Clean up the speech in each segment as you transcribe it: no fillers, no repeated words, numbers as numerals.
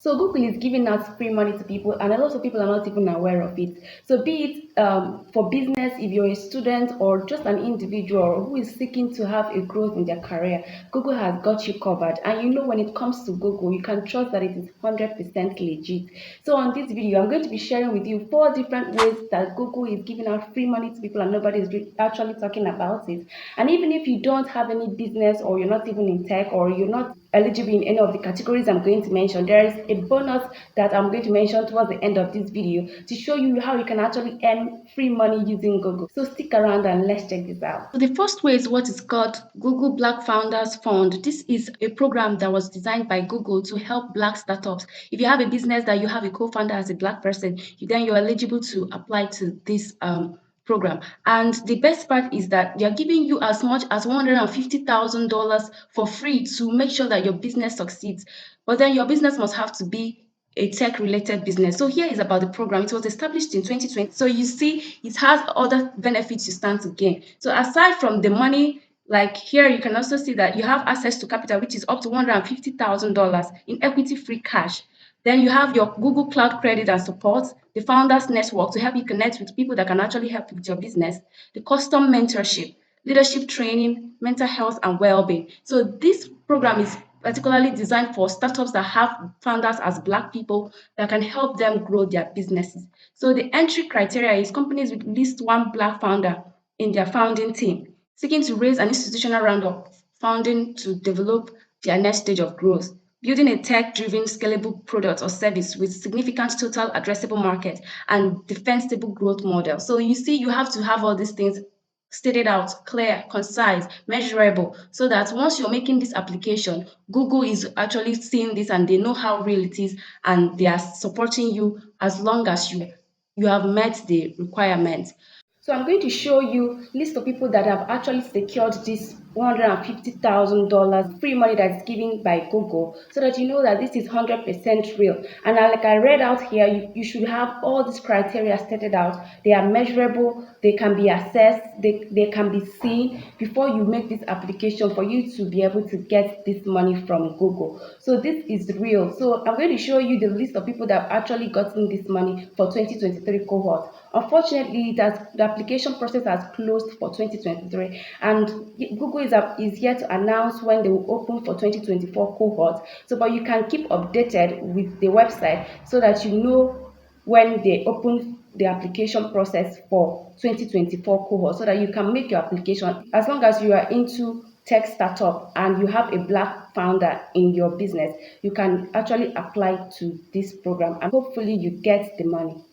So Google is giving out free money to people, and a lot of people are not even aware of it. So be it for business, if you're a student or just an individual who is seeking to have a growth in their career, Google has got you covered. And you know, when it comes to Google, you can trust that it is 100% legit. So on this video, I'm going to be sharing with you 4 different ways that Google is giving out free money to people and nobody is actually talking about it. And even if you don't have any business, or you're not even in tech, or you're not eligible in any of the categories I'm going to mention, there is a bonus that I'm going to mention towards the end of this video to show you how you can actually earn free money using Google. So stick around and let's check this out. So the first way is what is called Google Black Founders Fund. This is a program that was designed by Google to help Black startups. If you have a business that you have a co-founder as a Black person, then you're eligible to apply to this program. And the best part is that they are giving you as much as $150,000 for free to make sure that your business succeeds. But then your business must have to be a tech related business. So here is about the program. It was established in 2020. So you see, it has other benefits you stand to gain. So aside from the money, like here, you can also see that you have access to capital, which is up to $150,000 in equity free cash. Then you have your Google Cloud Credit and support, the Founders Network to help you connect with people that can actually help with your business, the custom mentorship, leadership training, mental health, and well-being. So this program is particularly designed for startups that have founders as Black people that can help them grow their businesses. So the entry criteria is companies with at least one Black founder in their founding team, seeking to raise an institutional round of funding to develop their next stage of growth, building a tech-driven scalable product or service with significant total addressable market and defensible growth model. So you see, you have to have all these things stated out, clear, concise, measurable, so that once you're making this application, Google is actually seeing this and they know how real it is, and they are supporting you as long as you have met the requirements. So I'm going to show you list of people that have actually secured this $150,000 free money that's given by Google, so that you know that this is 100% real. And like I read out here, you should have all these criteria stated out. They are measurable, they can be assessed, they can be seen before you make this application for you to be able to get this money from Google. So this is real. So I'm going to show you the list of people that have actually gotten this money for 2023 cohort. Unfortunately, the application process has closed for 2023, and Google is yet to announce when they will open for 2024 cohort. So, but you can keep updated with the website so that you know when they open the application process for 2024 cohort, so that you can make your application as long as you are into tech startup and you have a Black founder in your business. You can actually apply to this program and hopefully you get the money.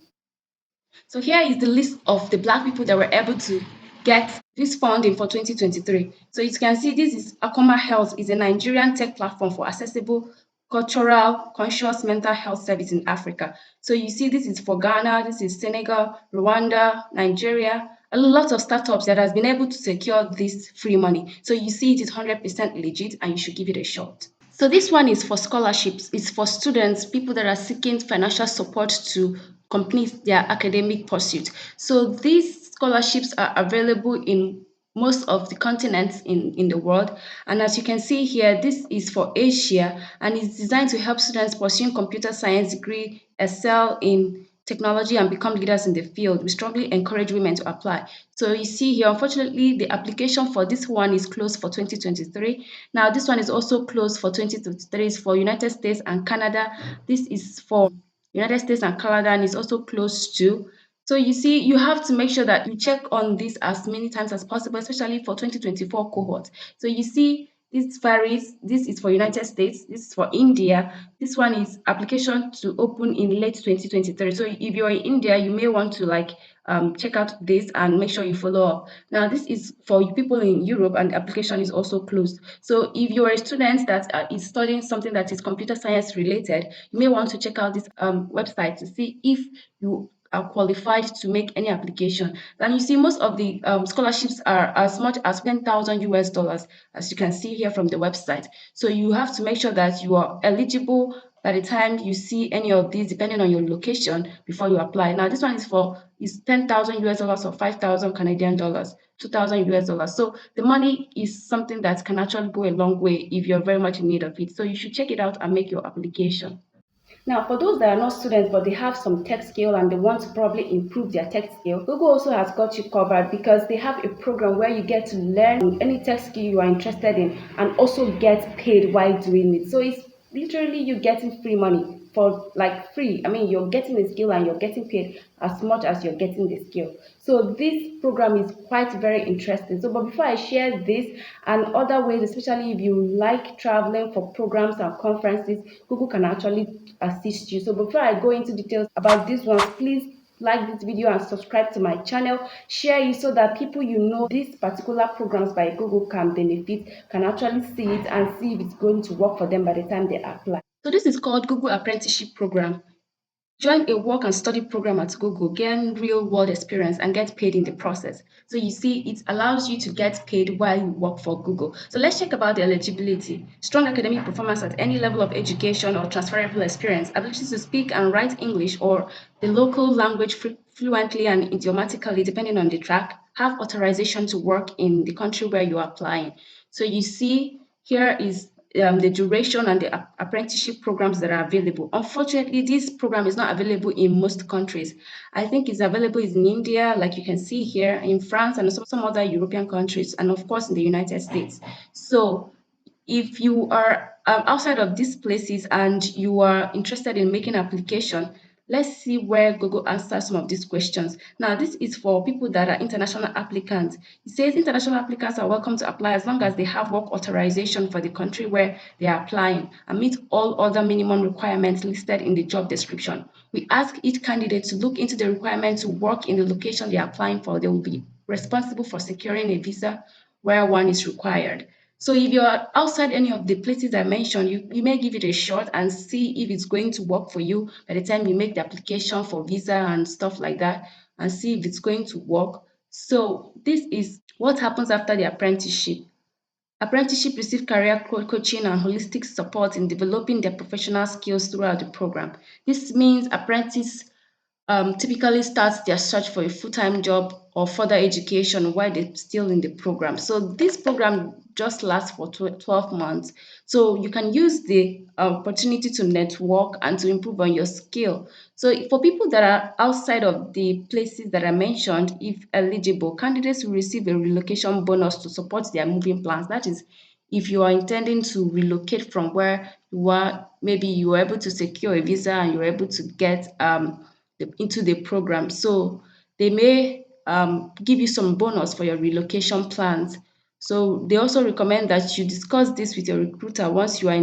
So here is the list of the Black people that were able to get this funding for 2023. So you can see this is Akoma Health, is a Nigerian tech platform for accessible cultural conscious mental health service in Africa. So you see this is for Ghana, this is Senegal, Rwanda, Nigeria, a lot of startups that has been able to secure this free money. So you see it is 100% legit and you should give it a shot. So this one is for scholarships. It's for students, people that are seeking financial support to complete their academic pursuit. So these scholarships are available in most of the continents in the world. And as you can see here, this is for Asia and it's designed to help students pursuing computer science degree excel in technology and become leaders in the field. We strongly encourage women to apply. So you see here, unfortunately, the application for this one is closed for 2023. Now, this one is also closed for 2023. It's for United States and Canada. This is for United States and Canada, and it's also closed too. So you see, you have to make sure that you check on this as many times as possible, especially for 2024 cohort. So you see, this varies. This is for United States. This is for India. This one is application to open in late 2023. So if you're in India, you may want to check out this and make sure you follow up. Now, this is for people in Europe, and the application is also closed. So if you're a student that is studying something that is computer science related, you may want to check out this website to see if you are qualified to make any application. And you see, most of the scholarships are as much as 10,000 US dollars, as you can see here from the website. So you have to make sure that you are eligible by the time you see any of these, depending on your location, before you apply. Now, this one is 10,000 US dollars or 5,000 Canadian dollars, 2,000 US dollars. So the money is something that can actually go a long way if you're very much in need of it. So you should check it out and make your application. Now, for those that are not students but they have some tech skill and they want to probably improve their tech skill, Google also has got you covered because they have a program where you get to learn any tech skill you are interested in and also get paid while doing it. So it's literally you getting free money for like free. I mean, you're getting the skill and you're getting paid as much as you're getting the skill. So this program is quite very interesting. So, but before I share this and other ways, especially if you like traveling for programs and conferences, Google can actually assist you. So before I go into details about these ones, please like this video and subscribe to my channel, share it so that people you know these particular programs by Google can benefit, can actually see it and see if it's going to work for them by the time they apply. So this is called Google Apprenticeship Program. Join a work and study program at Google, gain real world experience, and get paid in the process. So you see, it allows you to get paid while you work for Google. So let's check about the eligibility. Strong academic performance at any level of education or transferable experience, ability to speak and write English or the local language fluently and idiomatically, depending on the track, have authorization to work in the country where you're applying. So you see, here is the duration and the apprenticeship programs that are available. Unfortunately, this program is not available in most countries. I think it's available in India, like you can see here, in France, and some other European countries, and of course in the United States. So if you are outside of these places and you are interested in making application, let's see where Google answers some of these questions. Now, this is for people that are international applicants. It says international applicants are welcome to apply as long as they have work authorization for the country where they are applying and meet all other minimum requirements listed in the job description. We ask each candidate to look into the requirement to work in the location they are applying for. They will be responsible for securing a visa where one is required. So if you're outside any of the places I mentioned, you may give it a shot and see if it's going to work for you by the time you make the application for visa and stuff like that, and see if it's going to work. So this is what happens after the apprenticeship. Apprenticeship receive career coaching and holistic support in developing their professional skills throughout the program. This means apprentice typically starts their search for a full-time job or further education while they're still in the program. So this program just lasts for 12 months. So you can use the opportunity to network and to improve on your skill. So for people that are outside of the places that I mentioned, if eligible, candidates will receive a relocation bonus to support their moving plans. That is, if you are intending to relocate from where you are, maybe you were able to secure a visa and you were able to get into the program. So they may give you some bonus for your relocation plans. So they also recommend that you discuss this with your recruiter once you are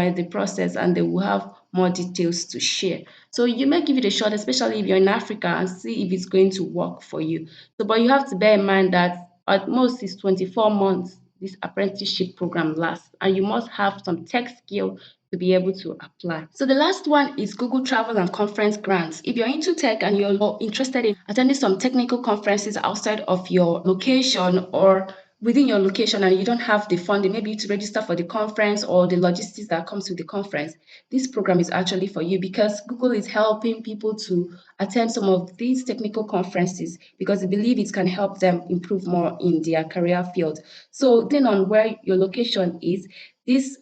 in the process, and they will have more details to share. So you may give it a shot, especially if you're in Africa, and see if it's going to work for you. So, but you have to bear in mind that at most it's 24 months this apprenticeship program lasts, and you must have some tech skill to be able to apply. So the last one is Google Travel and Conference Grants. If you're into tech and you're interested in attending some technical conferences outside of your location or within your location and you don't have the funding, maybe to register for the conference or the logistics that comes with the conference, this program is actually for you because Google is helping people to attend some of these technical conferences because they believe it can help them improve more in their career field. So depending on where your location is, this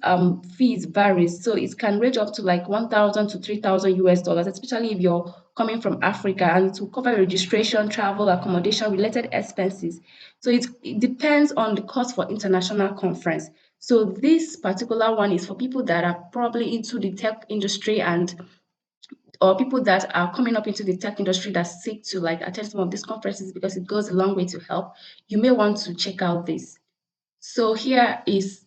fees varies. So it can range up to like 1,000 to 3,000 US dollars, especially if you're coming from Africa, and it will cover registration, travel, accommodation, related expenses. So it depends on the cost for international conference. So this particular one is for people that are probably into the tech industry and or people that are coming up into the tech industry that seek to like attend some of these conferences because it goes a long way to help. You may want to check out this. So here is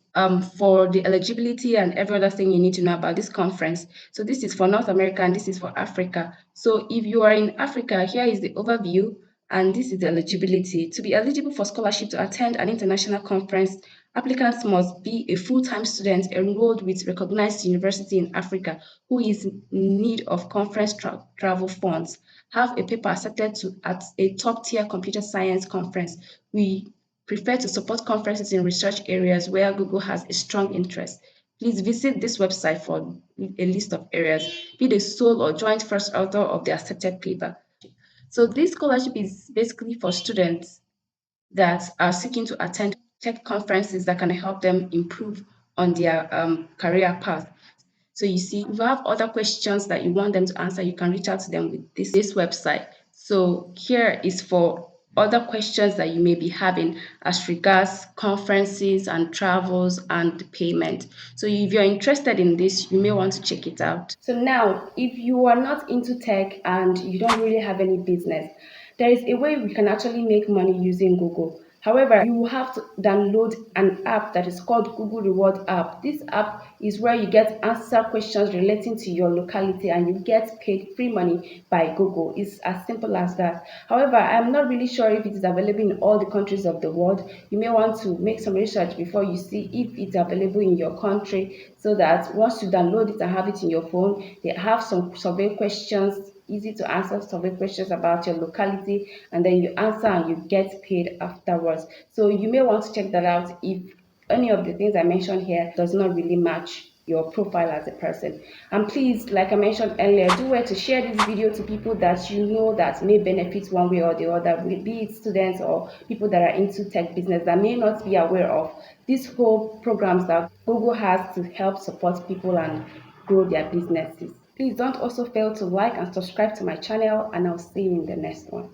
for the eligibility and every other thing you need to know about this conference. So this is for North America and this is for Africa. So if you are in Africa, here is the overview and this is the eligibility. To be eligible for scholarship to attend an international conference, applicants must be a full-time student enrolled with recognized university in Africa who is in need of conference travel funds, have a paper accepted to at a top-tier computer science conference. We prefer to support conferences in research areas where Google has a strong interest. Please visit this website for a list of areas. Be the sole or joint first author of the accepted paper. So this scholarship is basically for students that are seeking to attend tech conferences that can help them improve on their career path. So you see, if you have other questions that you want them to answer, you can reach out to them with this website. So here is for other questions that you may be having as regards conferences and travels and payment. So if you're interested in this, you may want to check it out. So now, if you are not into tech and you don't really have any business, there is a way we can actually make money using Google. However, you have to download an app that is called Google Reward app. This app is where you get answer questions relating to your locality and you get paid free money by Google. It's as simple as that. However, I'm not really sure if it is available in all the countries of the world. You may want to make some research before you see if it's available in your country, so that once you download it and have it in your phone, they have some survey questions, easy to answer survey questions about your locality, and then you answer and you get paid afterwards. So you may want to check that out if any of the things I mentioned here does not really match your profile as a person. And please, like I mentioned earlier, do well to share this video to people that you know that may benefit one way or the other, be it students or people that are into tech business that may not be aware of these whole programs that Google has to help support people and grow their businesses. Please don't also fail to like and subscribe to my channel, and I'll see you in the next one.